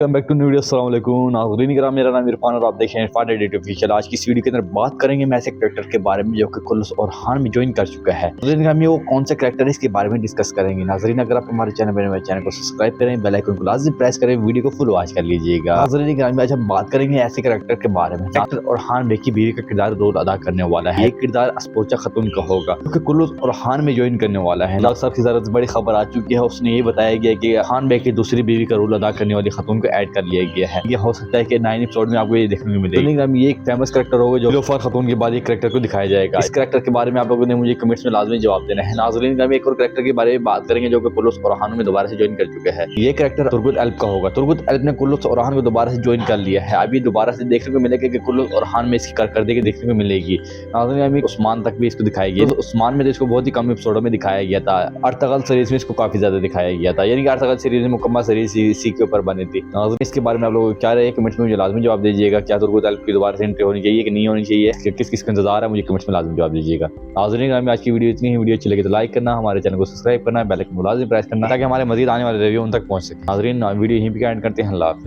Welcome back to new video. अस्सलाम वालेकुम नाज़रीन किराम, मेरा नाम इरफान और आप देख रहे हैं इरफान एडिट ऑफिशियल। आज की इस वीडियो के अंदर बात करेंगे मैं ऐसे कैरेक्टर के बारे में जो कि कुल्लूस और हान में ज्वाइन कर चुका है। नाज़रीन हम ये वो कौन सा कैरेक्टर है इसके बारे में डिस्कस करेंगे। नाज़रीन अगर आप हमारे चैनल पर चैनल को सब्सक्राइब करें, बेल आइकन को लाजमी प्रेस करें, वीडियो को फुल वॉच कर लीजिएगा। नाज़रीन किराम आज हम बात करेंगे ऐसे कैरेक्टर के बारे में कैरेक्टर और हान बे की बीवी का किरदार रोल अदा करने वाला है। ये किरदार अस्पोचा खतून का होगा क्योंकि कुल्लूस और हान में ज्वाइन करने वाला है। साहब की जरूरत बड़ी खबर आ चुकी है, उसने ये बताया गया कि हान बे की दूसरी बीवी का रोल अदा करने वाली खतून को ऐड कर लिया गया है। ये हो सकता है कि 9 एपिसोड में आपको ये देखने को मिलेगा। तो ये एक फेमस कैरेक्टर होगा जो नीलोफर खातून के बाद एक कैरेक्टर को दिखाया जाएगा। इस कैरेक्टर के बारे में आप लोगों ने मुझे कमेंट्स में लाजमी जवाब देना है। नाज़रीन हम एक और कैरेक्टर के बारे में बात करेंगे जो कि कुल्लूस और हान में दोबारा से ज्वाइन कर चुके हैं। ये कैरेक्टर तुर्गुत एल्प का होगा। तुर्गुत एल्प ने कुल्लूस और हान को दोबारा से ज्वाइन कर लिया है। अभी दोबारा से देखने को मिलेगा कि कुल्लूस और हान में इसकी कारकर्दगी देखने को मिलेगी। नाज़रीन हमें उस्मान तक भी इसको दिखाया गया। तो उस्मान में तो इसको बहुत ही कम एपिसोडों में दिखाया गया था। अर्तगल सीरीज में इसको काफी ज्यादा दिखाया गया था, यानी कि अर्तगल सीरीज में मुकम्मल सीरीज इसी के ऊपर बनी थी। इसके बारे में आप लोग क्या रहे कमेंट्स में मुझे लाजमी जवाब दीजिएगा। क्या तुर्गुत एल्प की दोबारा से एंट्री होनी चाहिए कि नहीं होनी चाहिए, किस किस का इंतजार है, मुझे कमेंट्स में लाजमी जवाब दीजिएगा। नाज़रीन हमें आज की वीडियो इतनी ही। वीडियो अच्छी लगे तो लाइक करना, हमारे चैनल को सब्सक्राइब करना, बेल आइकन को लाजमी प्रेस करना ताकि हमारे मजीद आने वाले रिव्यू उन तक पहुंच सके। नाज़रीन वीडियो यहीं पे एंड करते हैं। अल्लाह हाफ़िज़।